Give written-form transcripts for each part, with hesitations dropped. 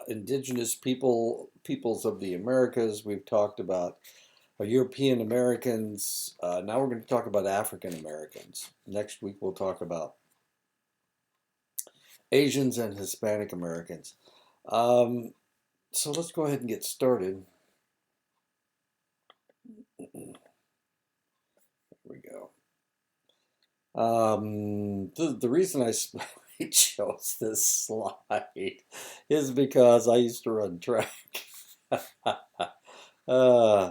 indigenous peoples of the Americas. We've talked about European Americans. Now we're going to talk about African Americans. Next week we'll talk about Asians and Hispanic Americans. Um, so let's go ahead and get started. Here we go. The reason I chose this slide is because I used to run track.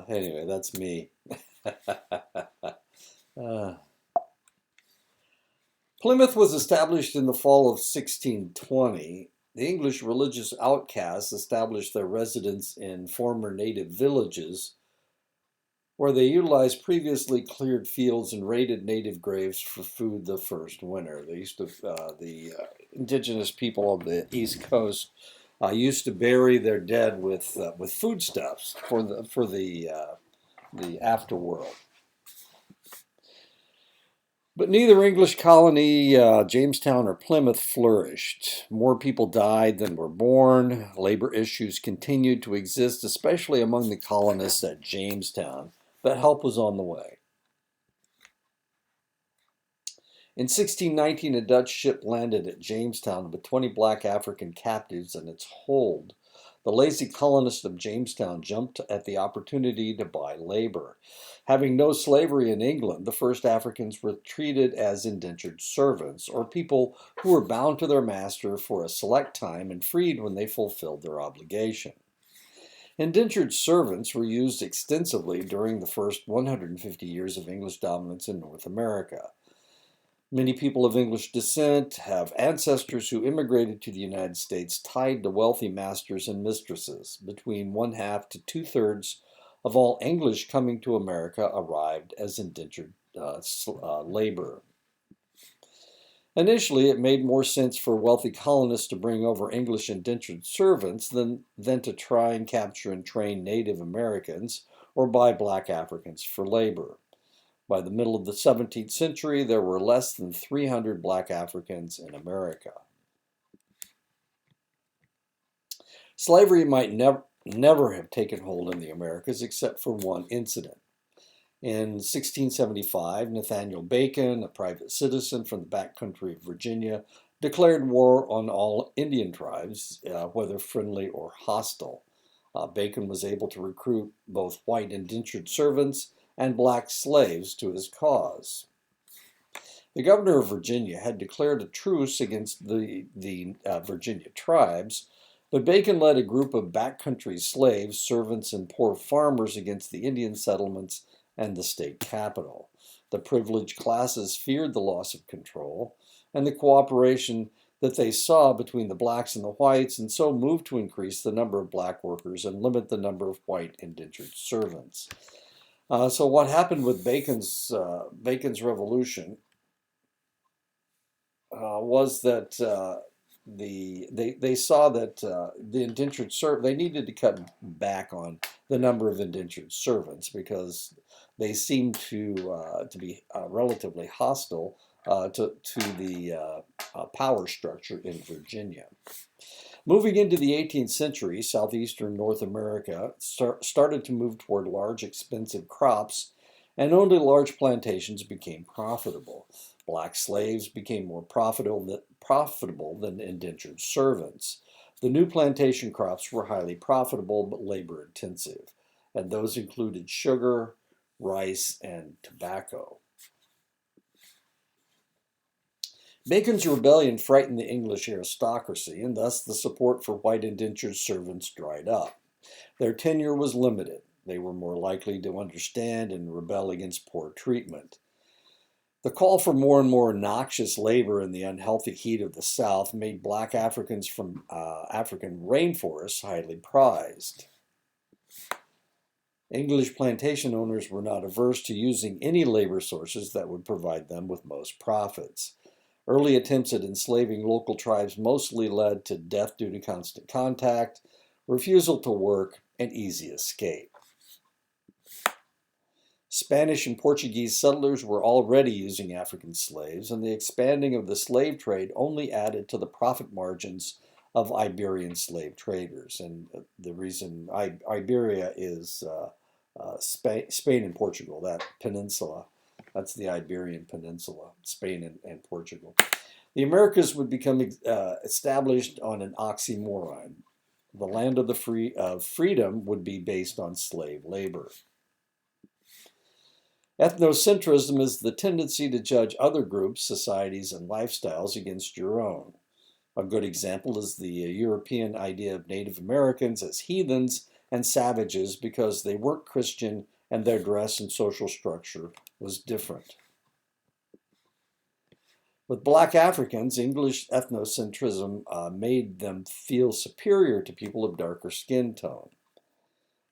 Anyway, that's me. uh, Plymouth was established in the fall of 1620. The English religious outcasts established their residence in former native villages where they utilized previously cleared fields and raided native graves for food the first winter. They used to, the indigenous people of the East Coast used to bury their dead with foodstuffs for the afterworld. But neither English colony, Jamestown or Plymouth, flourished. More people died than were born. Labor issues continued to exist, especially among the colonists at Jamestown, but help was on the way. In 1619, a Dutch ship landed at Jamestown with 20 black African captives in its hold. The lazy colonists of Jamestown jumped at the opportunity to buy labor. Having no slavery in England, the first Africans were treated as indentured servants, or people who were bound to their master for a select time and freed when they fulfilled their obligation. Indentured servants were used extensively during the first 150 years of English dominance in North America. Many people of English descent have ancestors who immigrated to the United States tied to wealthy masters and mistresses. Between one half to two-thirds of all English coming to America arrived as indentured labor. Initially, it made more sense for wealthy colonists to bring over English indentured servants than to try and capture and train Native Americans or buy black Africans for labor. By the middle of the 17th century, there were less than 300 black Africans in America. Slavery might never have taken hold in the Americas except for one incident. In 1675, Nathaniel Bacon, a private citizen from the backcountry of Virginia, declared war on all Indian tribes, whether friendly or hostile. Bacon was able to recruit both white indentured servants and black slaves to his cause. The governor of Virginia had declared a truce against the Virginia tribes, but Bacon led a group of backcountry slaves, servants, and poor farmers against the Indian settlements and the state capital. The privileged classes feared the loss of control and the cooperation that they saw between the blacks and the whites, and so moved to increase the number of black workers and limit the number of white indentured servants. So what happened with Bacon's revolution was that they saw that the indentured they needed to cut back on the number of indentured servants because they seemed to be relatively hostile to the power structure in Virginia. Moving into the 18th century, southeastern North America started to move toward large, expensive crops, and only large plantations became profitable. Black slaves became more profitable than indentured servants. The new plantation crops were highly profitable but labor intensive, and those included sugar, rice, and tobacco. Bacon's rebellion frightened the English aristocracy, and thus the support for white indentured servants dried up. Their tenure was limited. They were more likely to understand and rebel against poor treatment. The call for more and more noxious labor in the unhealthy heat of the South made black Africans from African rainforests highly prized. English plantation owners were not averse to using any labor sources that would provide them with most profits. Early attempts at enslaving local tribes mostly led to death due to constant contact, refusal to work, and easy escape. Spanish and Portuguese settlers were already using African slaves, and the expanding of the slave trade only added to the profit margins of Iberian slave traders. And the reason Iberia is Spain and Portugal, that peninsula. That's the Iberian Peninsula, Spain and Portugal. The Americas would become established on an oxymoron. The land of freedom would be based on slave labor. Ethnocentrism is the tendency to judge other groups, societies, and lifestyles against your own. A good example is the European idea of Native Americans as heathens and savages because they weren't Christian and their dress and social structure was different. With Black Africans, English ethnocentrism made them feel superior to people of darker skin tone.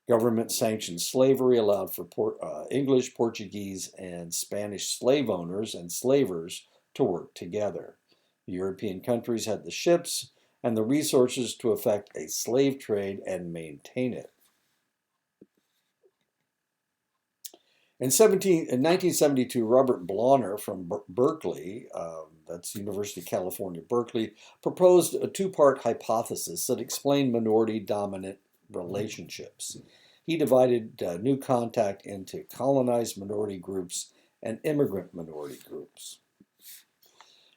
Government-sanctioned slavery allowed for English, Portuguese, and Spanish slave owners and slavers to work together. European countries had the ships and the resources to effect a slave trade and maintain it. In 1972, Robert Blauner from Berkeley, that's University of California, Berkeley, proposed a two-part hypothesis that explained minority-dominant relationships. He divided new contact into colonized minority groups and immigrant minority groups.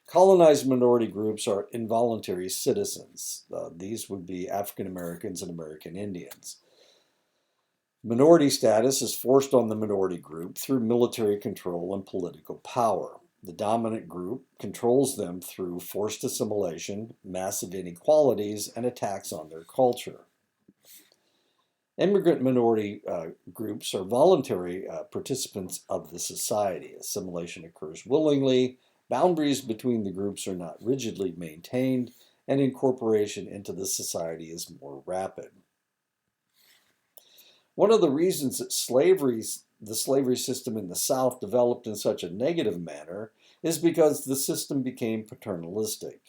Colonized minority groups are involuntary citizens. These would be African Americans and American Indians. Minority status is forced on the minority group through military control and political power. The dominant group controls them through forced assimilation, massive inequalities, and attacks on their culture. Immigrant minority groups are voluntary participants of the society. Assimilation occurs willingly, boundaries between the groups are not rigidly maintained, and incorporation into the society is more rapid. One of the reasons that the slavery system in the South developed in such a negative manner is because the system became paternalistic.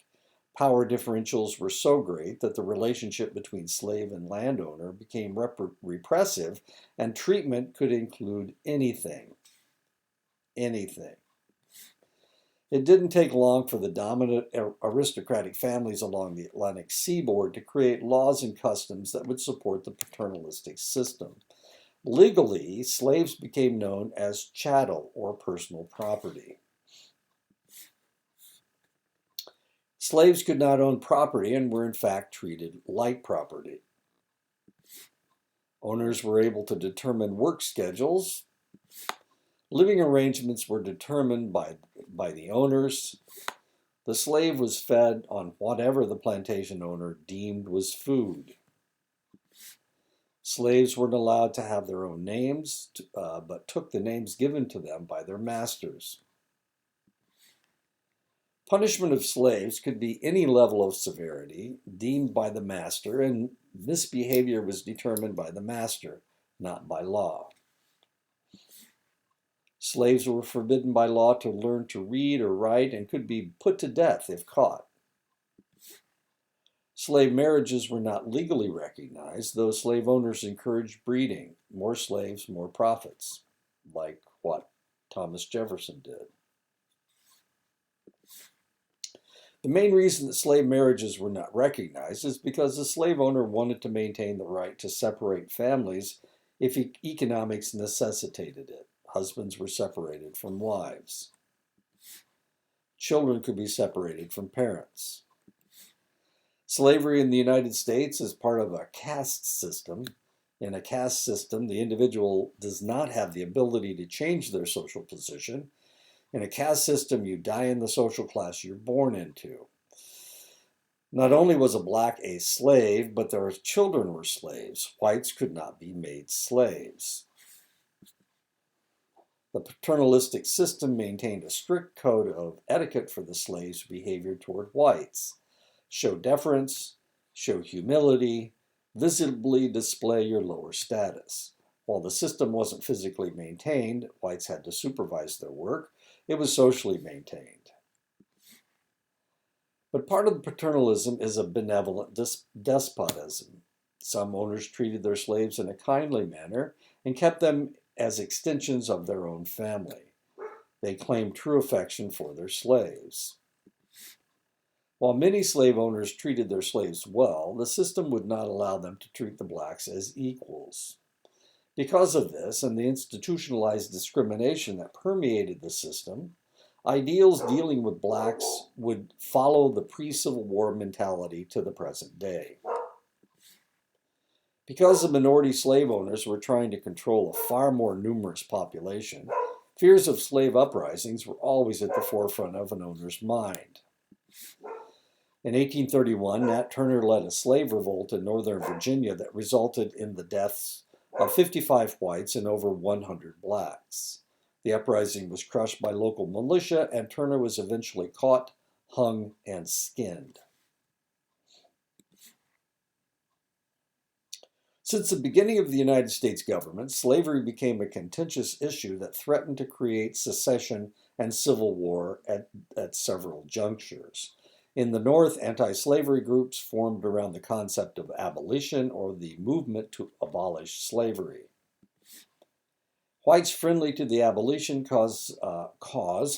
Power differentials were so great that the relationship between slave and landowner became repressive, and treatment could include anything. Anything. It didn't take long for the dominant aristocratic families along the Atlantic seaboard to create laws and customs that would support the paternalistic system. Legally, slaves became known as chattel or personal property. Slaves could not own property and were in fact treated like property. Owners were able to determine work schedules. Living arrangements were determined by the owners. The slave was fed on whatever the plantation owner deemed was food. Slaves weren't allowed to have their own names, but took the names given to them by their masters. Punishment of slaves could be any level of severity deemed by the master, and misbehavior was determined by the master, not by law. Slaves were forbidden by law to learn to read or write and could be put to death if caught. Slave marriages were not legally recognized, though slave owners encouraged breeding. More slaves, more profits, like what Thomas Jefferson did. The main reason that slave marriages were not recognized is because the slave owner wanted to maintain the right to separate families if economics necessitated it. Husbands were separated from wives. Children could be separated from parents. Slavery in the United States is part of a caste system. In a caste system, the individual does not have the ability to change their social position. In a caste system, you die in the social class you're born into. Not only was a black a slave, but their children were slaves. Whites could not be made slaves. The paternalistic system maintained a strict code of etiquette for the slaves' behavior toward whites. Show deference, show humility, visibly display your lower status. While the system wasn't physically maintained, whites had to supervise their work. It was socially maintained. But part of the paternalism is a benevolent despotism. Some owners treated their slaves in a kindly manner and kept them as extensions of their own family. They claimed true affection for their slaves. While many slave owners treated their slaves well, the system would not allow them to treat the blacks as equals. Because of this and the institutionalized discrimination that permeated the system, ideals dealing with blacks would follow the pre-Civil War mentality to the present day. Because the minority slave owners were trying to control a far more numerous population, fears of slave uprisings were always at the forefront of an owner's mind. In 1831, Nat Turner led a slave revolt in Northern Virginia that resulted in the deaths of 55 whites and over 100 blacks. The uprising was crushed by local militia, and Turner was eventually caught, hung, and skinned. Since the beginning of the United States government, slavery became a contentious issue that threatened to create secession and civil war at several junctures. In the North, anti-slavery groups formed around the concept of abolition or the movement to abolish slavery. Whites friendly to the abolition cause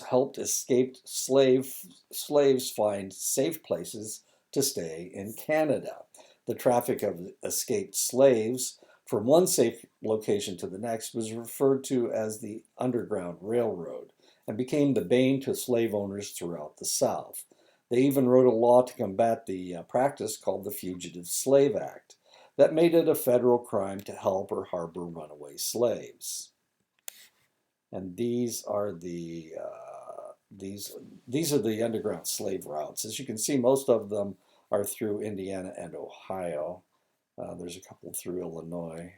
helped escaped slaves find safe places to stay in Canada. The traffic of escaped slaves from one safe location to the next was referred to as the Underground Railroad and became the bane to slave owners throughout the South. They even wrote a law to combat the practice called the Fugitive Slave Act that made it a federal crime to help or harbor runaway slaves. And these are the underground slave routes. As you can see, most of them are through Indiana and Ohio. There's a couple through Illinois.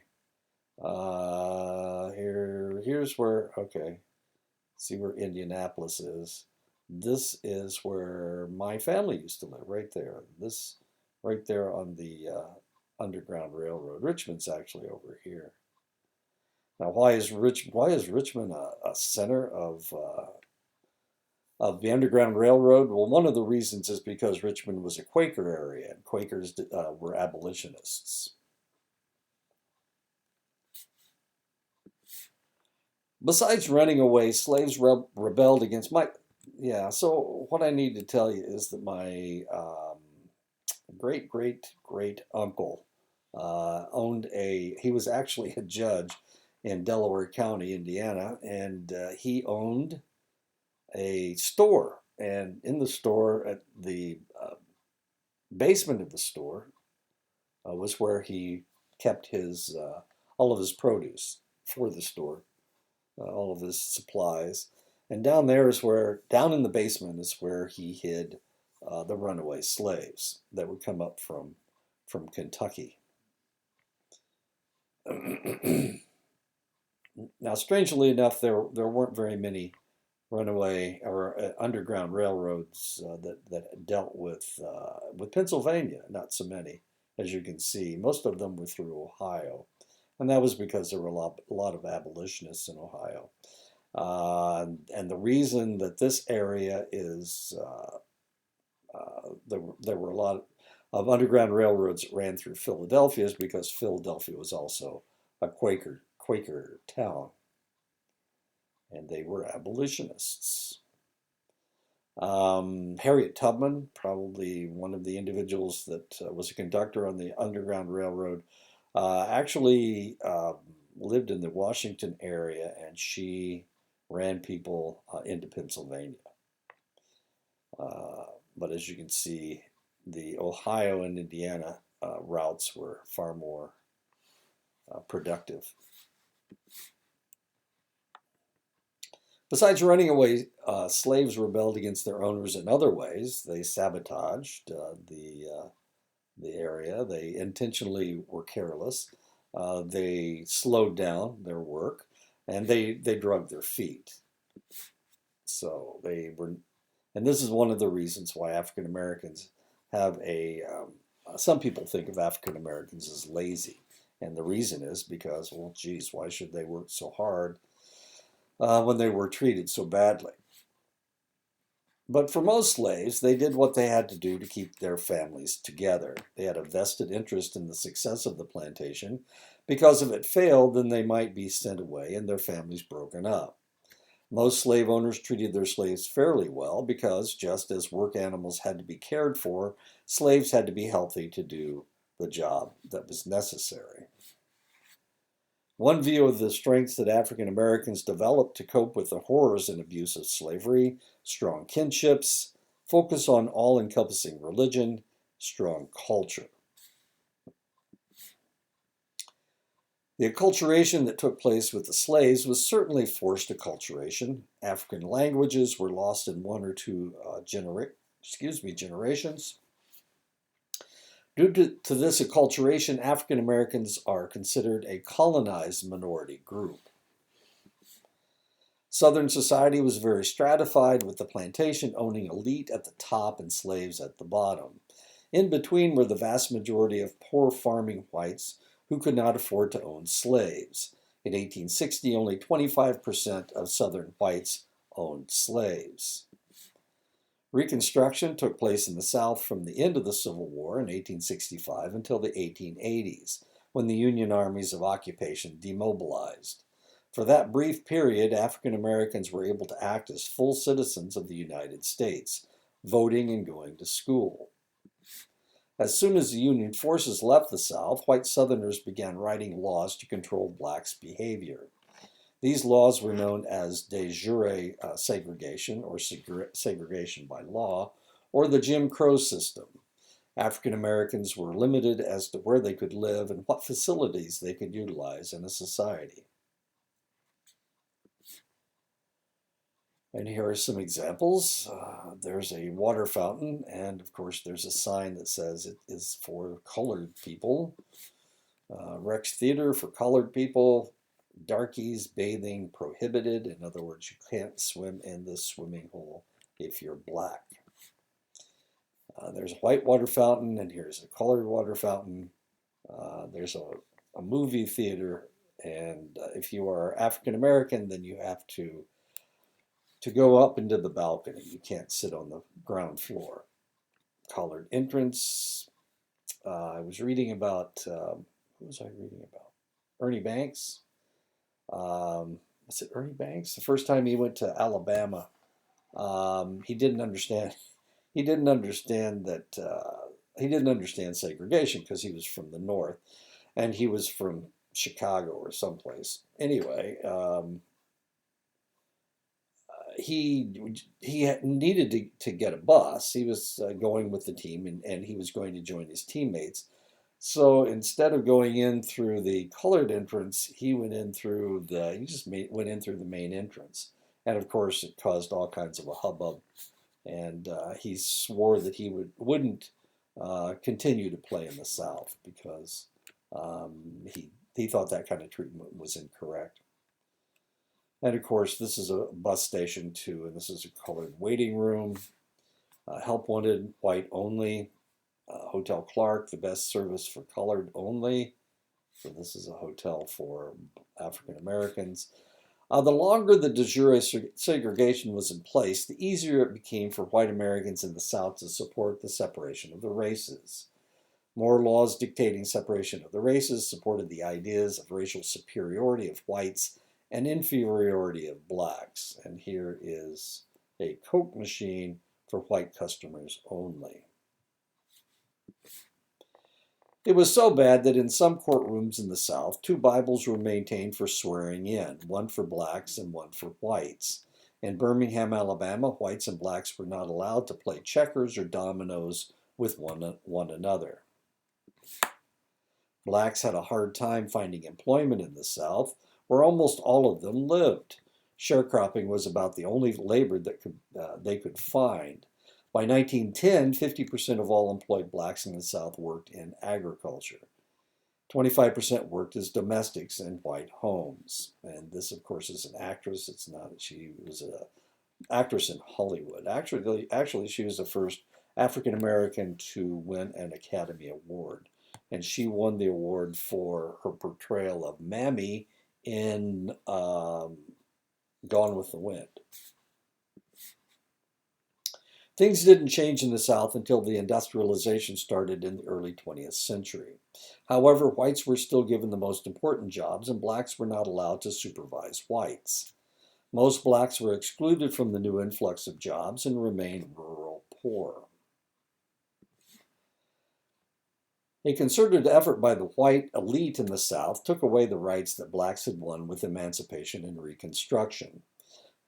Here's where, okay, see where Indianapolis is. This is where my family used to live, right there. This, right there on the Underground Railroad. Richmond's actually over here. Now, why is Richmond a center of the Underground Railroad? Well, one of the reasons is because Richmond was a Quaker area, and Quakers were abolitionists. Besides running away, slaves rebelled against yeah, so what I need to tell you is that my great uncle he was actually a judge in Delaware County, Indiana, and he owned a store. And in the store, at the basement of the store, was where he kept his all of his produce for the store, all of his supplies. And down in the basement is where he hid the runaway slaves that would come up from Kentucky. Now, strangely enough, there weren't very many runaway or underground railroads that dealt with Pennsylvania. Not so many, as you can see. Most of them were through Ohio, and that was because there were a lot of abolitionists in Ohio. And the reason that this area is there were a lot of underground railroads that ran through Philadelphia is because Philadelphia was also a Quaker town, and they were abolitionists. Harriet Tubman, probably one of the individuals that was a conductor on the Underground Railroad, actually lived in the Washington area, and she ran people into Pennsylvania. But as you can see, the Ohio and Indiana routes were far more productive. Besides running away, slaves rebelled against their owners in other ways. They sabotaged the area. They intentionally were careless. They slowed down their work, and they drug their feet. So they were, and this is one of the reasons why African Americans have some people think of African Americans as lazy. And the reason is because, well, geez, why should they work so hard when they were treated so badly? But for most slaves, they did what they had to do to keep their families together. They had a vested interest in the success of the plantation, because if it failed, then they might be sent away and their families broken up. Most slave owners treated their slaves fairly well because, just as work animals had to be cared for, slaves had to be healthy to do the job that was necessary. One view of the strengths that African Americans developed to cope with the horrors and abuse of slavery: strong kinships, focus on all encompassing religion, strong culture. The acculturation that took place with the slaves was certainly forced acculturation. African languages were lost in one or two generations. Due to this acculturation, African Americans are considered a colonized minority group. Southern society was very stratified, with the plantation owning elite at the top and slaves at the bottom. In between were the vast majority of poor farming whites who could not afford to own slaves. In 1860, only 25% of Southern whites owned slaves. Reconstruction took place in the South from the end of the Civil War in 1865 until the 1880s, when the Union armies of occupation demobilized. For that brief period, African Americans were able to act as full citizens of the United States, voting and going to school. As soon as the Union forces left the South, white Southerners began writing laws to control blacks' behavior. These laws were known as de jure segregation, or segregation by law, or the Jim Crow system. African Americans were limited as to where they could live and what facilities they could utilize in a society. And here are some examples. There's a water fountain, and of course there's a sign that says it is for colored people. Rex Theater for colored people. Darkies bathing prohibited. In other words, you can't swim in this swimming hole if you're black. There's a white water fountain, and here's a colored water fountain. There's a movie theater, and if you are African American, then you have to go up into the balcony. You can't sit on the ground floor. Collared entrance. I was reading about, who was I reading about? Ernie Banks. Was it Ernie Banks? The first time he went to Alabama, he didn't understand. He didn't understand that. He didn't understand segregation because he was from the North, and he was from Chicago or someplace. Anyway, he needed to get a bus. He was going with the team, and he was going to join his teammates. So instead of going in through the colored entrance, he went in through went in through the main entrance, and of course it caused all kinds of a hubbub. And he swore that he wouldn't continue to play in the South because he thought that kind of treatment was incorrect. And of course, this is a bus station too, and this is a colored waiting room. Help wanted, white only. Hotel Clark, the best service for colored only. So this is a hotel for African Americans. The longer the de jure segregation was in place, the easier it became for white Americans in the South to support the separation of the races. More laws dictating separation of the races supported the ideas of racial superiority of whites and inferiority of blacks. And here is a Coke machine for white customers only. It was so bad that in some courtrooms in the South, two Bibles were maintained for swearing in, one for blacks and one for whites. In Birmingham, Alabama, whites and blacks were not allowed to play checkers or dominoes with one another. Blacks had a hard time finding employment in the South, where almost all of them lived. Sharecropping was about the only labor that they could find. By 1910, 50% of all employed blacks in the South worked in agriculture. 25% worked as domestics in white homes. And this, of course, is an actress. It's not, she was an actress in Hollywood. Actually, she was the first African American to win an Academy Award. And she won the award for her portrayal of Mammy in Gone with the Wind. Things didn't change in the South until the industrialization started in the early 20th century. However, whites were still given the most important jobs, and blacks were not allowed to supervise whites. Most blacks were excluded from the new influx of jobs and remained rural poor. A concerted effort by the white elite in the South took away the rights that blacks had won with emancipation and Reconstruction.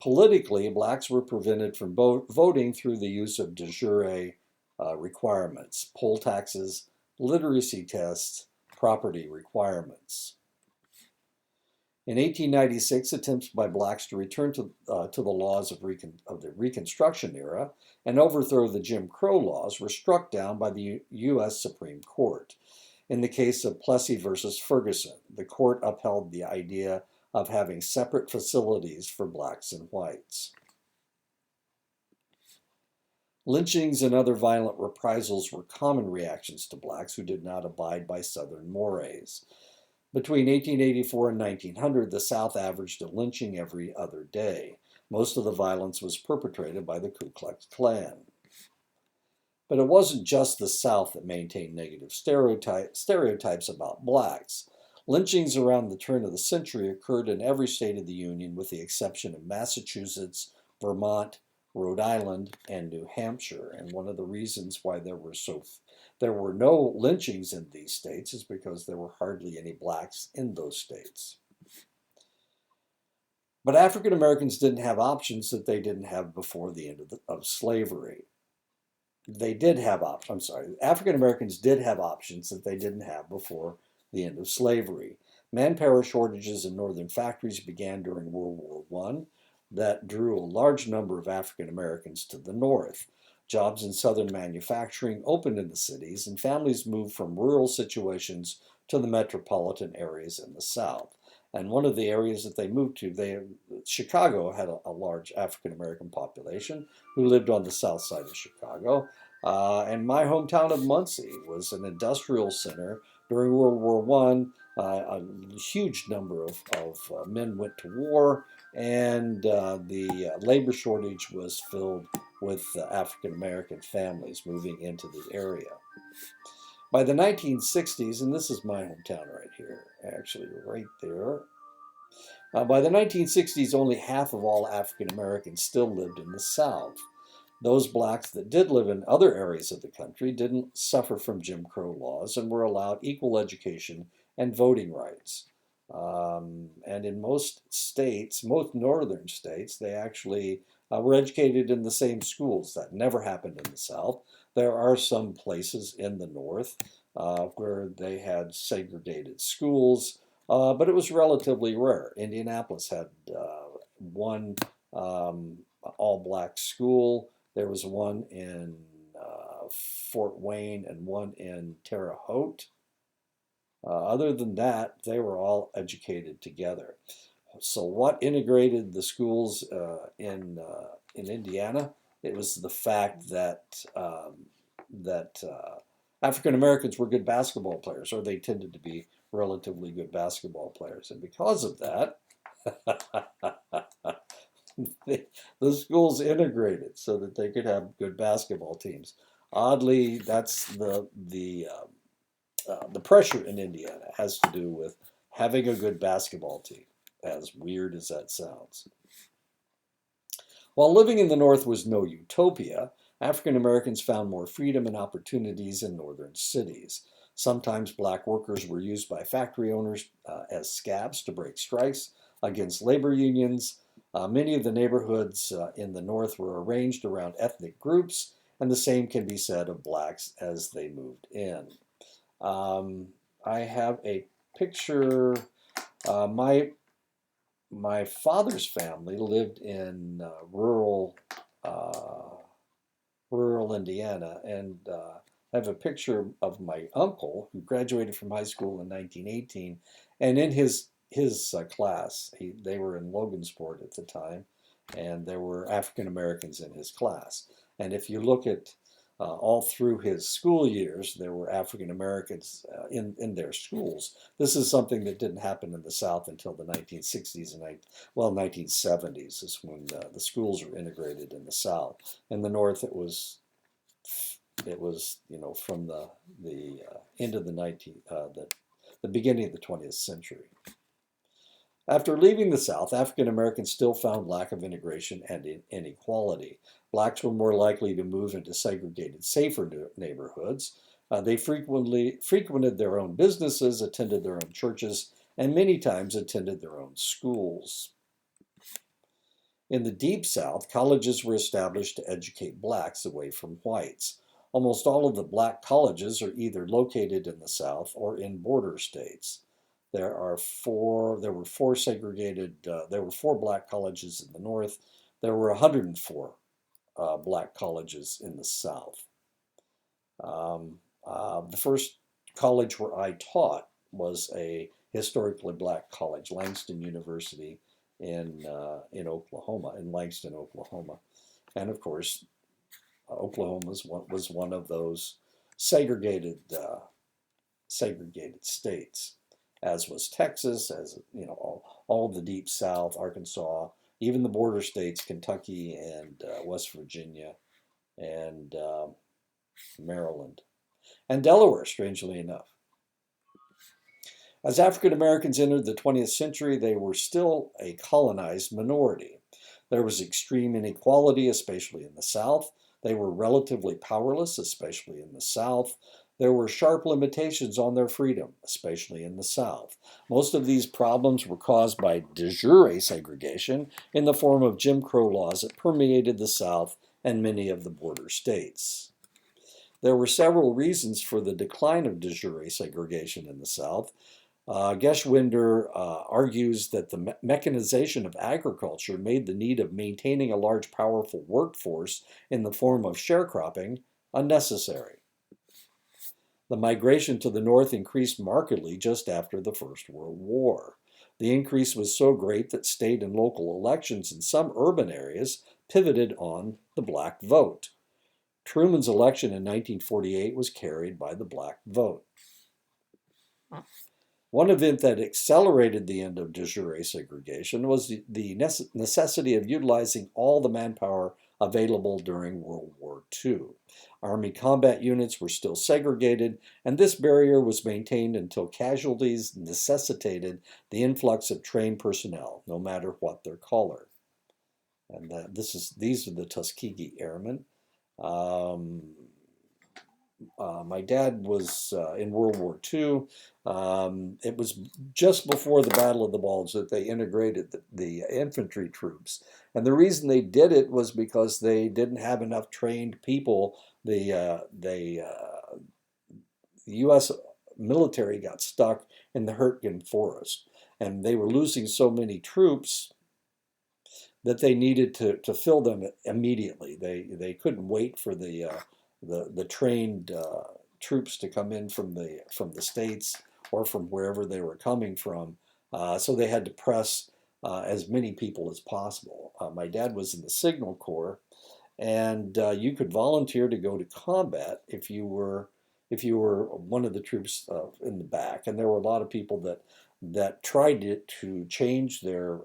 Politically, blacks were prevented from voting through the use of de jure requirements, poll taxes, literacy tests, property requirements. In 1896, attempts by blacks to return to the laws of the Reconstruction era and overthrow the Jim Crow laws were struck down by the U.S. Supreme Court. In the case of Plessy versus Ferguson, the court upheld the idea of having separate facilities for blacks and whites. Lynchings and other violent reprisals were common reactions to blacks who did not abide by Southern mores. Between 1884 and 1900, the South averaged a lynching every other day. Most of the violence was perpetrated by the Ku Klux Klan. But it wasn't just the South that maintained negative stereotypes about blacks. Lynchings around the turn of the century occurred in every state of the Union with the exception of Massachusetts, Vermont, Rhode Island, and New Hampshire. And one of the reasons why there were no lynchings in these states is because there were hardly any blacks in those states. But African Americans didn't have options that they didn't have before the end of slavery. African Americans did have options that they didn't have before the end of slavery. Manpower shortages in northern factories began during World War I that drew a large number of African Americans to the north. Jobs in southern manufacturing opened in the cities, and families moved from rural situations to the metropolitan areas in the South. And one of the areas that they moved to, Chicago had a large African American population who lived on the south side of Chicago. And my hometown of Muncie was an industrial center during World War I. A huge number of men went to war, and the labor shortage was filled with African American families moving into the area. By the 1960s, and this is my hometown right here, actually right there. By the 1960s, only half of all African Americans still lived in the South. Those blacks that did live in other areas of the country didn't suffer from Jim Crow laws and were allowed equal education and voting rights. And in most states, most northern states, they actually were educated in the same schools. That never happened in the South. There are some places in the North where they had segregated schools, but it was relatively rare. Indianapolis had one all-black school. There was one in Fort Wayne and one in Terre Haute. Other than that, they were all educated together. So what integrated the schools in Indiana? It was the fact that African Americans were good basketball players, or they tended to be relatively good basketball players, and because of that, the schools integrated so that they could have good basketball teams. Oddly, that's the pressure in Indiana has to do with having a good basketball team, as weird as that sounds. While living in the North was no utopia, African Americans found more freedom and opportunities in northern cities. Sometimes black workers were used by factory owners as scabs to break strikes against labor unions. Many of the neighborhoods in the North were arranged around ethnic groups, and the same can be said of blacks as they moved in. I have a picture. My father's family lived in rural Indiana, and I have a picture of my uncle who graduated from high school in 1918, and in his class, they were in Logansport at the time, and there were African Americans in his class. And if you look at all through his school years, there were African Americans in their schools. This is something that didn't happen in the South until the 1960s and 1970s is when the schools were integrated in the South. In the North, it was from the end of the beginning of the 20th century. After leaving the South, African Americans still found lack of integration and inequality. Blacks were more likely to move into segregated, safer neighborhoods. They frequently frequented their own businesses, attended their own churches, and many times attended their own schools. In the Deep South, colleges were established to educate blacks away from whites. Almost all of the black colleges are either located in the South or in border states. There were four segregated, there were four black colleges in the North. There were 104 black colleges in the South. The first college where I taught was a historically black college, Langston University in Oklahoma, in Langston, Oklahoma. And of course, Oklahoma was one of those segregated segregated states, as was Texas, as you know, all of the Deep South, Arkansas, even the border states, Kentucky and West Virginia and Maryland and Delaware, strangely enough. As African Americans entered the 20th century, they were still a colonized minority. There was extreme inequality, especially in the South. They were relatively powerless, especially in the South. There were sharp limitations on their freedom, especially in the South. Most of these problems were caused by de jure segregation in the form of Jim Crow laws that permeated the South and many of the border states. There were several reasons for the decline of de jure segregation in the South. Geschwinder argues that the mechanization of agriculture made the need of maintaining a large, powerful workforce in the form of sharecropping unnecessary. The migration to the north increased markedly just after the First World War. The increase was so great that state and local elections in some urban areas pivoted on the black vote. Truman's election in 1948 was carried by the black vote. One event that accelerated the end of de jure segregation was the necessity of utilizing all the manpower available during World War II. Army combat units were still segregated, and this barrier was maintained until casualties necessitated the influx of trained personnel, no matter what their color. And these are the Tuskegee Airmen. My dad was in World War II. It was just before the Battle of the Bulge that they integrated the infantry troops. And the reason they did it was because they didn't have enough trained people. The U.S. military got stuck in the Hurtgen Forest. And they were losing so many troops that they needed to fill them immediately. They couldn't wait for the trained troops to come in from the states or from wherever they were coming from. So they had to press as many people as possible. My dad was in the Signal Corps, and you could volunteer to go to combat if you were one of the troops in the back. And there were a lot of people that tried to change their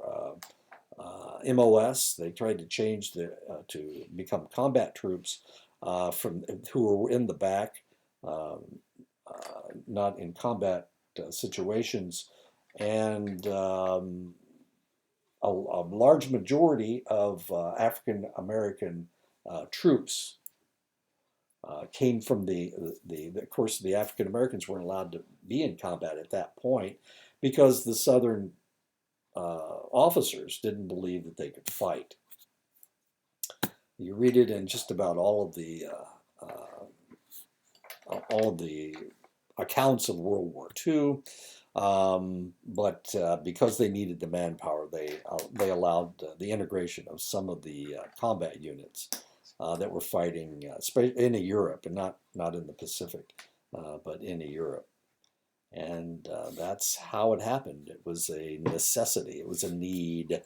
MOS. They tried to change to become combat troops from who were in the back, not in combat situations, and a large majority of African American troops came from of course, the African Americans weren't allowed to be in combat at that point because the Southern officers didn't believe that they could fight. You read it in just about all of the accounts of World War II, but because they needed the manpower, they allowed the integration of some of the combat units that were fighting in Europe, and not in the Pacific, but in Europe. And that's how it happened. It was a necessity. It was a need.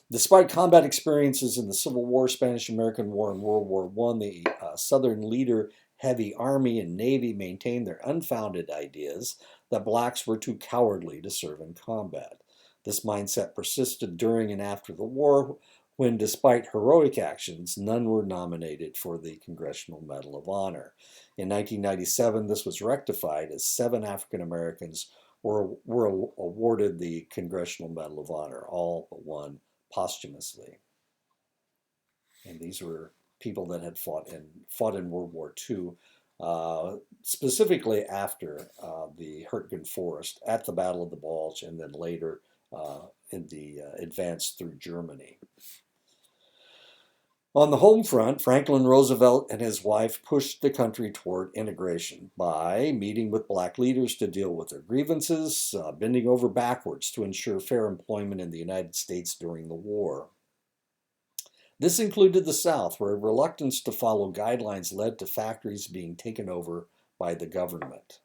Despite combat experiences in the Civil War, Spanish-American War, and World War I, the Southern leader, heavy Army and Navy maintained their unfounded ideas that blacks were too cowardly to serve in combat. This mindset persisted during and after the war, when, despite heroic actions, none were nominated for the Congressional Medal of Honor. In 1997, this was rectified as 7 African Americans were awarded the Congressional Medal of Honor, all but one posthumously. And these were people that had fought in World War II, specifically after the Hurtgen Forest, at the Battle of the Bulge, and then later in the advance through Germany. On the home front, Franklin Roosevelt and his wife pushed the country toward integration by meeting with black leaders to deal with their grievances, bending over backwards to ensure fair employment in the United States during the war. This included the South, where reluctance to follow guidelines led to factories being taken over by the government.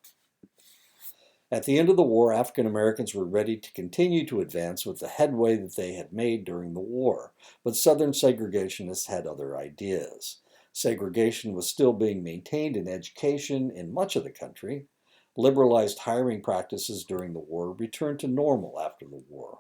At the end of the war, African Americans were ready to continue to advance with the headway that they had made during the war, but Southern segregationists had other ideas. Segregation was still being maintained in education in much of the country. Liberalized hiring practices during the war returned to normal after the war.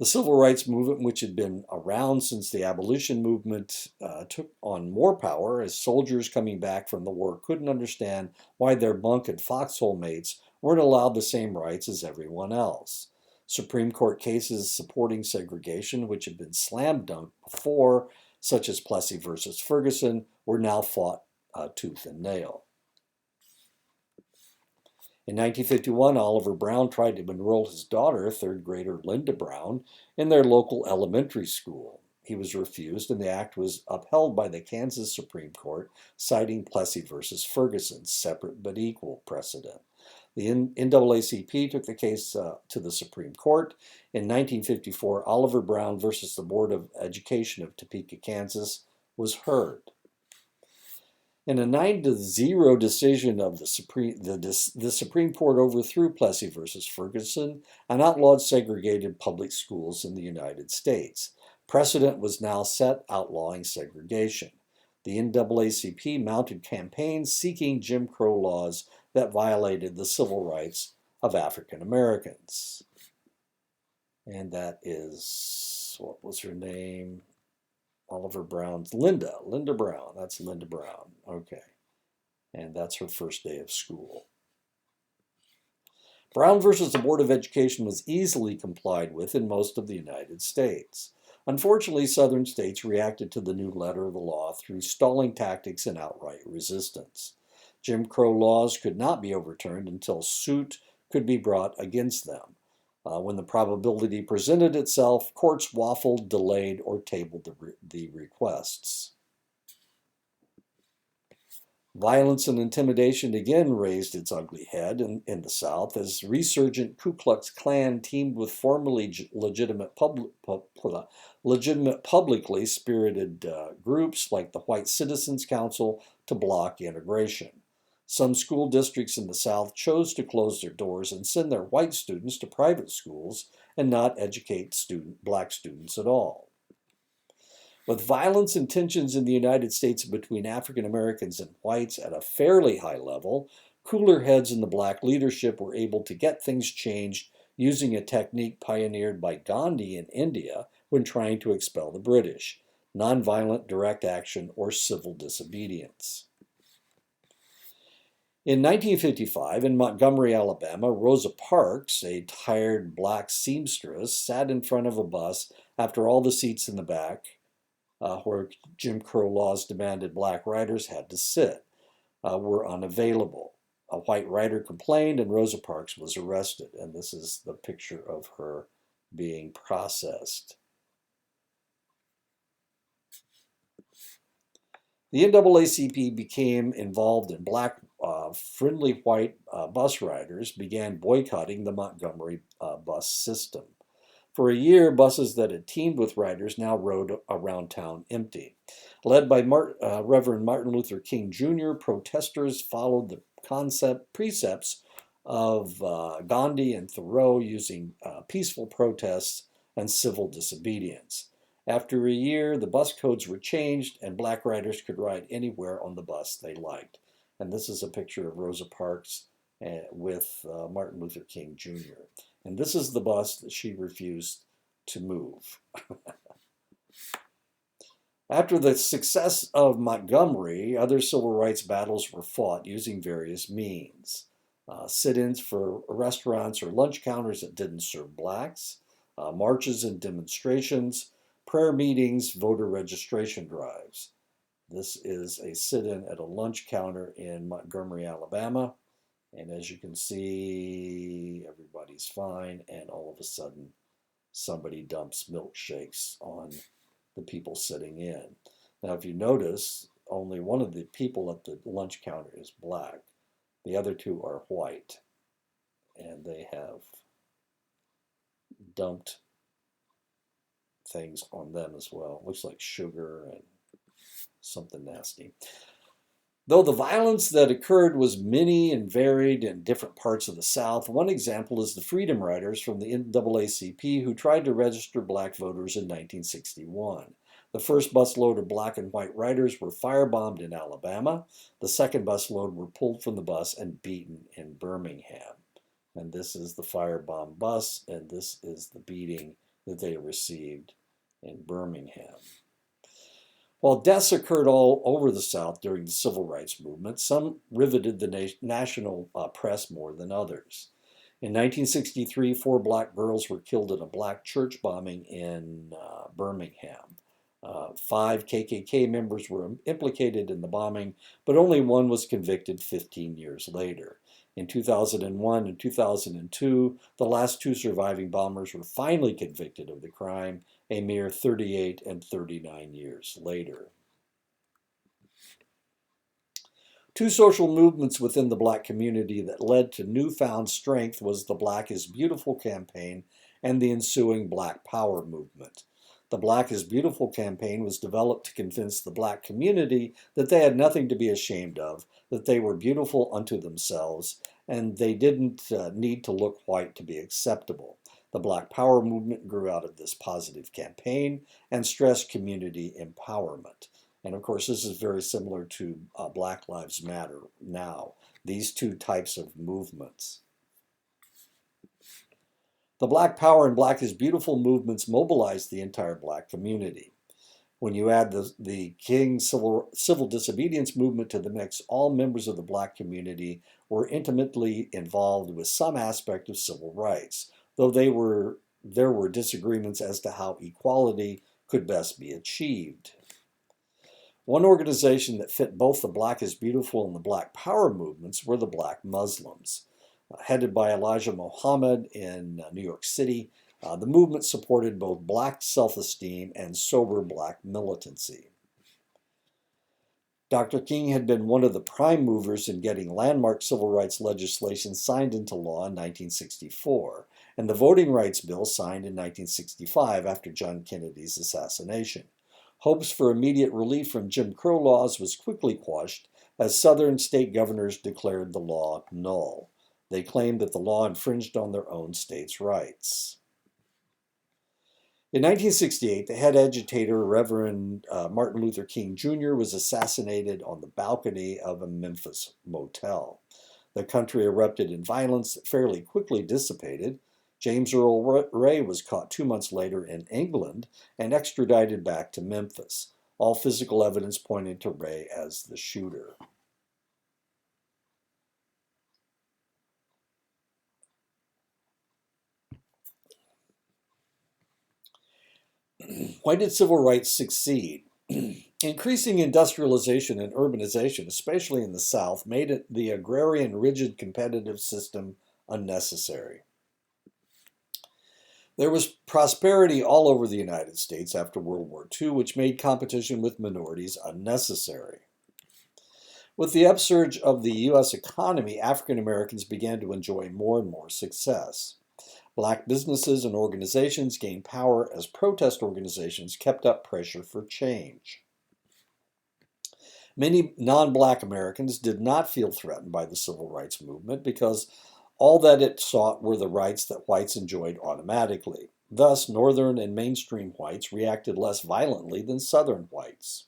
The civil rights movement, which had been around since the abolition movement, took on more power as soldiers coming back from the war couldn't understand why their bunk and foxhole mates weren't allowed the same rights as everyone else. Supreme Court cases supporting segregation, which had been slam dunked before, such as Plessy versus Ferguson, were now fought tooth and nail. In 1951, Oliver Brown tried to enroll his daughter, third grader Linda Brown, in their local elementary school. He was refused, and the act was upheld by the Kansas Supreme Court, citing Plessy versus Ferguson, separate but equal precedent. The NAACP took the case to the Supreme Court. In 1954, Oliver Brown versus the Board of Education of Topeka, Kansas, was heard. In a 9-0 decision of the Supreme Court overthrew Plessy versus Ferguson and outlawed segregated public schools in the United States. Precedent was now set outlawing segregation. The NAACP mounted campaigns seeking Jim Crow laws that violated the civil rights of African Americans. And that is, what was her name? Oliver Brown's Linda Brown. That's Linda Brown. Okay. And that's her first day of school. Brown versus the Board of Education was easily complied with in most of the United States. Unfortunately, southern states reacted to the new letter of the law through stalling tactics and outright resistance. Jim Crow laws could not be overturned until suit could be brought against them. When the probability presented itself, courts waffled, delayed, or tabled the requests. Violence and intimidation again raised its ugly head in the South as resurgent Ku Klux Klan teamed with formerly legitimate publicly spirited groups like the White Citizens Council to block integration. Some school districts in the South chose to close their doors and send their white students to private schools and not educate black students at all. With violence and tensions in the United States between African Americans and whites at a fairly high level, cooler heads in the black leadership were able to get things changed using a technique pioneered by Gandhi in India when trying to expel the British: nonviolent direct action or civil disobedience. In 1955, in Montgomery, Alabama, Rosa Parks, a tired black seamstress, sat in front of a bus after all the seats in the back, where Jim Crow laws demanded black riders had to sit, were unavailable. A white rider complained, and Rosa Parks was arrested. And this is the picture of her being processed. The NAACP became involved in black friendly white bus riders began boycotting the Montgomery bus system. For a year, buses that had teamed with riders now rode around town empty. Led by Reverend Martin Luther King Jr., protesters followed the precepts of Gandhi and Thoreau, using peaceful protests and civil disobedience. After a year, the bus codes were changed and black riders could ride anywhere on the bus they liked. And this is a picture of Rosa Parks with Martin Luther King Jr. And this is the bus that she refused to move. After the success of Montgomery, other civil rights battles were fought using various means. sit-ins for restaurants or lunch counters that didn't serve blacks, marches and demonstrations, prayer meetings, voter registration drives. This is a sit-in at a lunch counter in Montgomery, Alabama. And as you can see, everybody's fine. And all of a sudden, somebody dumps milkshakes on the people sitting in. Now, if you notice, only one of the people at the lunch counter is black. The other two are white. And they have dumped things on them as well. Looks like sugar and something nasty. Though the violence that occurred was many and varied in different parts of the South, one example is the Freedom Riders from the NAACP who tried to register black voters in 1961. The first busload of black and white riders were firebombed in Alabama. The second busload were pulled from the bus and beaten in Birmingham. And this is the firebomb bus, and this is the beating that they received in Birmingham. While deaths occurred all over the South during the Civil Rights Movement, some riveted the national press more than others. In 1963, 4 black girls were killed in a black church bombing in Birmingham. 5 KKK members were implicated in the bombing, but only one was convicted 15 years later. In 2001 and 2002, the last 2 surviving bombers were finally convicted of the crime, a mere 38 and 39 years later. 2 social movements within the black community that led to newfound strength was the Black is Beautiful campaign and the ensuing Black Power movement. The Black is Beautiful campaign was developed to convince the black community that they had nothing to be ashamed of, that they were beautiful unto themselves, and they didn't need to look white to be acceptable. The Black Power movement grew out of this positive campaign and stressed community empowerment. And of course, this is very similar to Black Lives Matter now, these 2 types of movements. The Black Power and Black is Beautiful movements mobilized the entire black community. When you add the King civil disobedience movement to the mix, all members of the black community were intimately involved with some aspect of civil rights, though there were disagreements as to how equality could best be achieved. One organization that fit both the Black is Beautiful and the Black Power movements were the Black Muslims. Headed by Elijah Muhammad in New York City, the movement supported both black self-esteem and sober black militancy. Dr. King had been one of the prime movers in getting landmark civil rights legislation signed into law in 1964, and the Voting Rights Bill signed in 1965 after John Kennedy's assassination. Hopes for immediate relief from Jim Crow laws was quickly quashed as Southern state governors declared the law null. They claimed that the law infringed on their own states' rights. In 1968, the head agitator, Reverend Martin Luther King Jr., was assassinated on the balcony of a Memphis motel. The country erupted in violence that fairly quickly dissipated. James Earl Ray was caught 2 months later in England and extradited back to Memphis. All physical evidence pointed to Ray as the shooter. Why did civil rights succeed? Increasing industrialization and urbanization, especially in the South, made the agrarian rigid competitive system unnecessary. There was prosperity all over the United States after World War II, which made competition with minorities unnecessary. With the upsurge of the U.S. economy, African Americans began to enjoy more and more success. Black businesses and organizations gained power as protest organizations kept up pressure for change. Many non-black Americans did not feel threatened by the civil rights movement because all that it sought were the rights that whites enjoyed automatically. Thus, Northern and mainstream whites reacted less violently than Southern whites.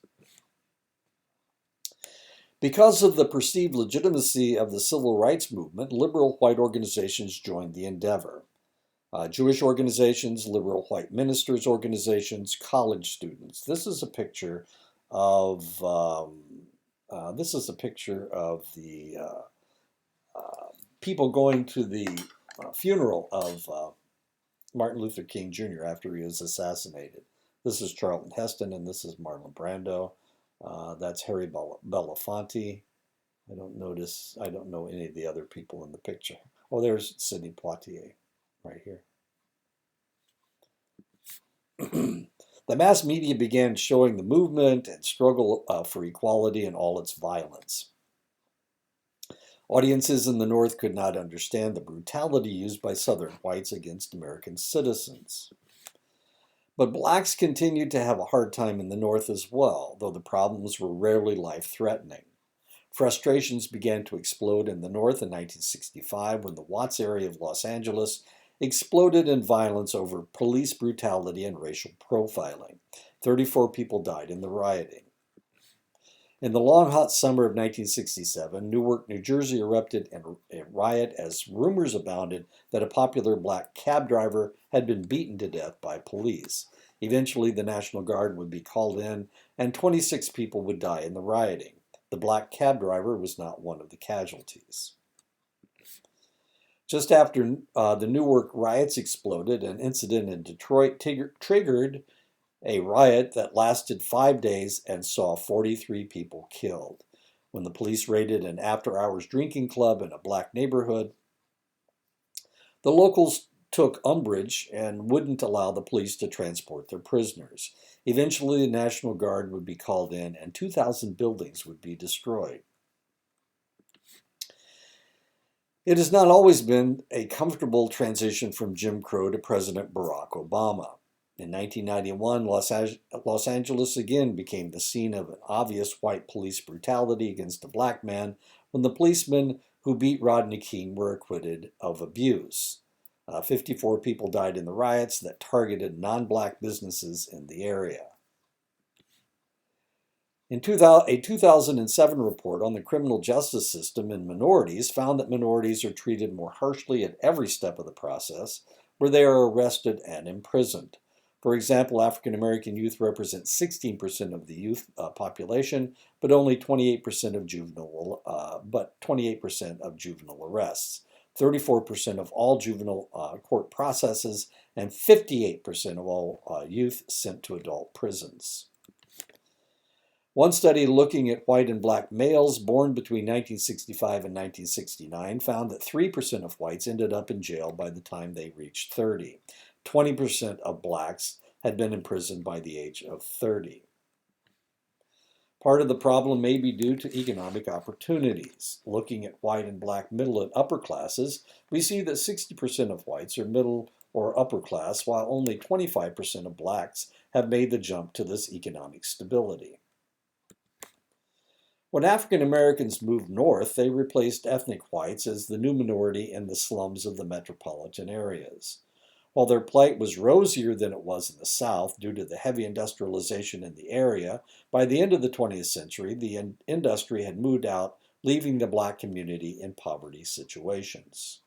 Because of the perceived legitimacy of the civil rights movement, liberal white organizations joined the endeavor. Jewish organizations, liberal white ministers organizations, college students. This is a picture of the people going to the funeral of Martin Luther King Jr. after he was assassinated. This is Charlton Heston, and this is Marlon Brando. That's Harry Belafonte. I don't know any of the other people in the picture. Oh, there's Sidney Poitier right here. The mass media began showing the movement and struggle for equality in all its violence. Audiences in the North could not understand the brutality used by Southern whites against American citizens. But blacks continued to have a hard time in the North as well, though the problems were rarely life-threatening. Frustrations began to explode in the North in 1965 when the Watts area of Los Angeles exploded in violence over police brutality and racial profiling. 34 people died in the rioting. In the long, hot summer of 1967, Newark, New Jersey erupted in a riot as rumors abounded that a popular black cab driver had been beaten to death by police. Eventually, the National Guard would be called in, and 26 people would die in the rioting. The black cab driver was not one of the casualties. Just after the Newark riots exploded, an incident in Detroit triggered a riot that lasted 5 days and saw 43 people killed. When the police raided an after-hours drinking club in a black neighborhood, the locals took umbrage and wouldn't allow the police to transport their prisoners. Eventually, the National Guard would be called in and 2,000 buildings would be destroyed. It has not always been a comfortable transition from Jim Crow to President Barack Obama. In 1991, Los Angeles again became the scene of an obvious white police brutality against a black man when the policemen who beat Rodney King were acquitted of abuse. 54 people died in the riots that targeted non-black businesses in the area. A 2007 report on the criminal justice system in minorities found that minorities are treated more harshly at every step of the process, where they are arrested and imprisoned. For example, African American youth represent 16% of the youth population, but only 28% of juvenile arrests, 34% of all juvenile court processes, and 58% of all youth sent to adult prisons. One study looking at white and black males born between 1965 and 1969 found that 3% of whites ended up in jail by the time they reached 30. 20% of blacks had been imprisoned by the age of 30. Part of the problem may be due to economic opportunities. Looking at white and black middle and upper classes, we see that 60% of whites are middle or upper class, while only 25% of blacks have made the jump to this economic stability. When African Americans moved north, they replaced ethnic whites as the new minority in the slums of the metropolitan areas. While their plight was rosier than it was in the South due to the heavy industrialization in the area, by the end of the 20th century, the industry had moved out, leaving the black community in poverty situations.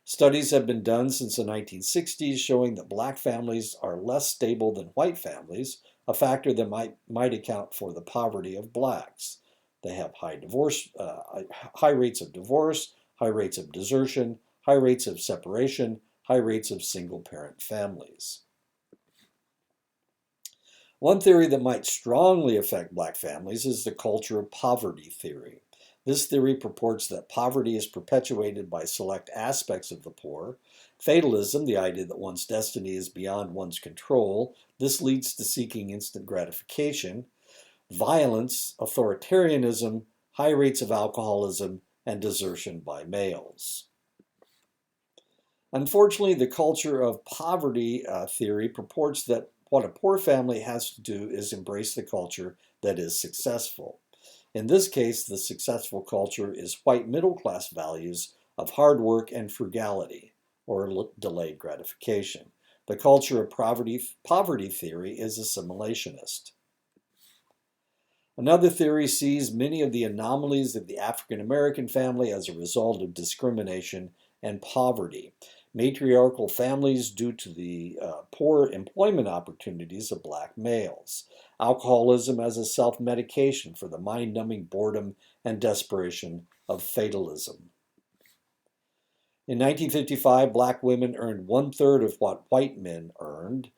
Studies have been done since the 1960s showing that black families are less stable than white families, a factor that might account for the poverty of blacks. They have high rates of divorce, high rates of desertion, high rates of separation, high rates of single-parent families. One theory that might strongly affect black families is the culture of poverty theory. This theory purports that poverty is perpetuated by select aspects of the poor. Fatalism, the idea that one's destiny is beyond one's control, this leads to seeking instant gratification. Violence, authoritarianism, high rates of alcoholism, and desertion by males. Unfortunately, the culture of poverty theory purports that what a poor family has to do is embrace the culture that is successful. In this case, the successful culture is white middle-class values of hard work and frugality, or delayed gratification. The culture of poverty theory is assimilationist. Another theory sees many of the anomalies of the African American family as a result of discrimination and poverty. Matriarchal families due to the poor employment opportunities of black males. Alcoholism as a self-medication for the mind-numbing boredom and desperation of fatalism. In 1955, black women earned one-third of what white men earned.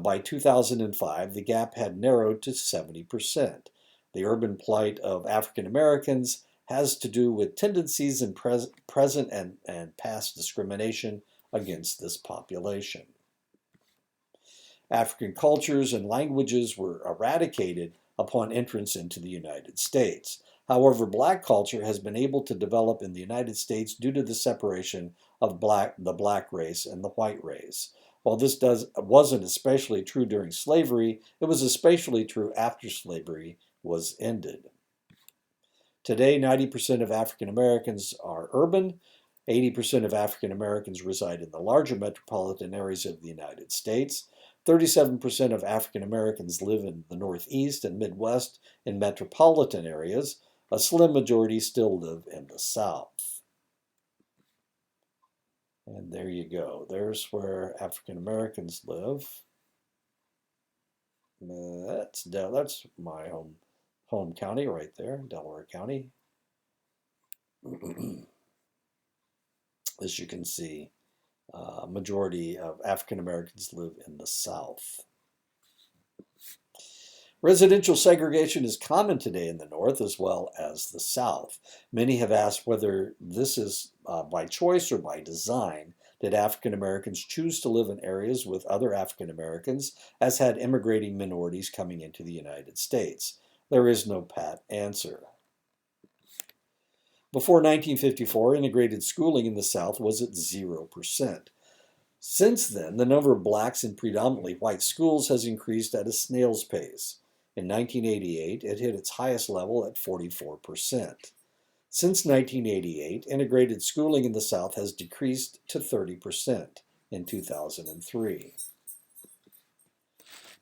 By 2005, the gap had narrowed to 70%. The urban plight of African Americans has to do with tendencies in present and past discrimination against this population. African cultures and languages were eradicated upon entrance into the United States. However, black culture has been able to develop in the United States due to the separation of the black race and the white race. While this wasn't especially true during slavery, it was especially true after slavery was ended. Today, 90% of African Americans are urban. 80% of African Americans reside in the larger metropolitan areas of the United States. 37% of African Americans live in the Northeast and Midwest in metropolitan areas. A slim majority still live in the South. And there you go. There's where African Americans live. That's my home county right there, Delaware County. As you can see, majority of African Americans live in the South. Residential segregation is common today in the North as well as the South. Many have asked whether this is by choice or by design. Did African Americans choose to live in areas with other African Americans, as had immigrating minorities coming into the United States? There is no pat answer. Before 1954, integrated schooling in the South was at 0%. Since then, the number of blacks in predominantly white schools has increased at a snail's pace. In 1988, it hit its highest level at 44%. Since 1988, integrated schooling in the South has decreased to 30% in 2003.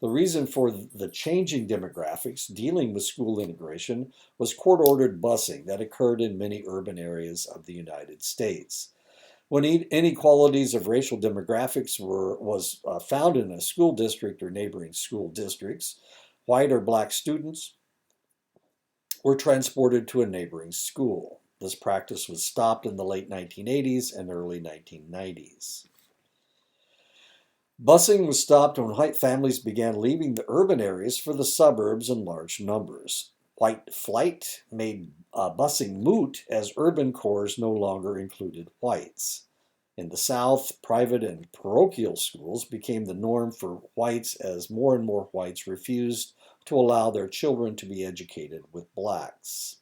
The reason for the changing demographics dealing with school integration was court-ordered busing that occurred in many urban areas of the United States. When inequalities of racial demographics was found in a school district or neighboring school districts, white or black students were transported to a neighboring school. This practice was stopped in the late 1980s and early 1990s. Busing was stopped when white families began leaving the urban areas for the suburbs in large numbers. White flight made busing moot as urban cores no longer included whites. In the South, private and parochial schools became the norm for whites as more and more whites refused to allow their children to be educated with blacks.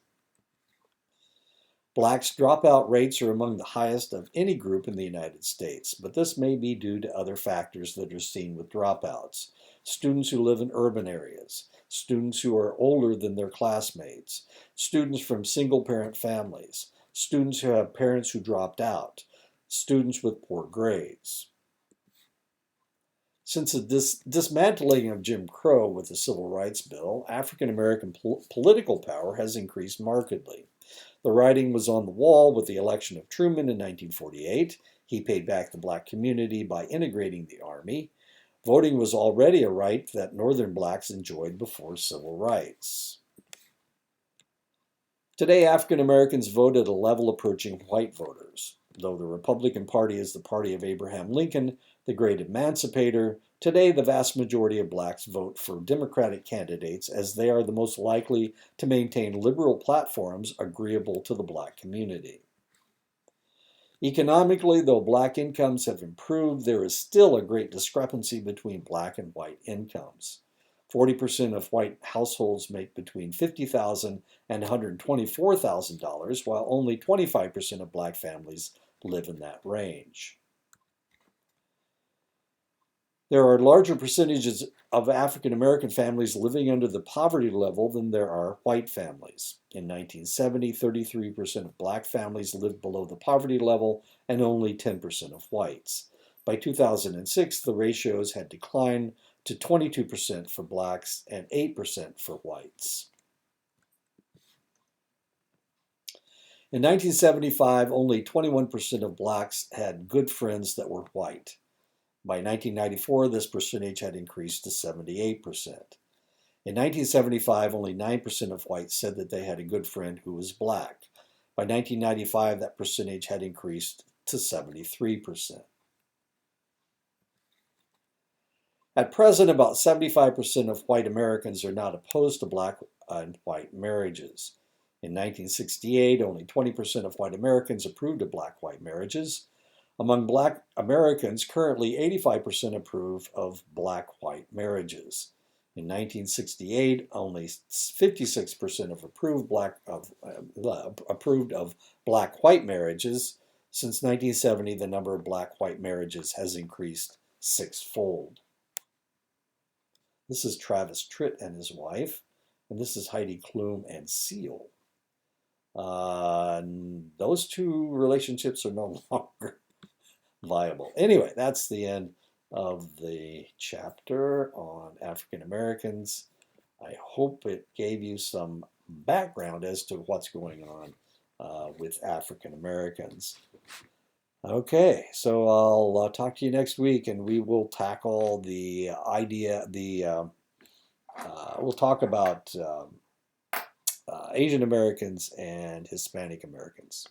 Blacks' dropout rates are among the highest of any group in the United States, but this may be due to other factors that are seen with dropouts. Students who live in urban areas, students who are older than their classmates, students from single-parent families, students who have parents who dropped out, students with poor grades. Since the dismantling of Jim Crow with the Civil Rights Bill, African American political power has increased markedly. The writing was on the wall with the election of Truman in 1948. He paid back the black community by integrating the Army. Voting was already a right that Northern blacks enjoyed before civil rights. Today, African Americans vote at a level approaching white voters. Though the Republican Party is the party of Abraham Lincoln, the great emancipator, today the vast majority of blacks vote for Democratic candidates as they are the most likely to maintain liberal platforms agreeable to the black community. Economically, though black incomes have improved, there is still a great discrepancy between black and white incomes. 40% of white households make between $50,000 and $124,000, while only 25% of black families live in that range. There are larger percentages of African American families living under the poverty level than there are white families. In 1970, 33% of black families lived below the poverty level and only 10% of whites. By 2006, the ratios had declined to 22% for blacks and 8% for whites. In 1975, only 21% of blacks had good friends that were white. By 1994, this percentage had increased to 78%. In 1975, only 9% of whites said that they had a good friend who was black. By 1995, that percentage had increased to 73%. At present, about 75% of white Americans are not opposed to black and white marriages. In 1968, only 20% of white Americans approved of black-white marriages. Among black Americans, currently 85% approve of black-white marriages. In 1968, only 56% of approved of black-white marriages. Since 1970, the number of black-white marriages has increased sixfold. This is Travis Tritt and his wife, and this is Heidi Klum and Seal. Those two relationships are no longer viable. Anyway, that's the end of the chapter on African Americans. I hope it gave you some background as to what's going on with African Americans. Okay, so I'll talk to you next week, and we will tackle the idea. We'll talk about Asian Americans and Hispanic Americans.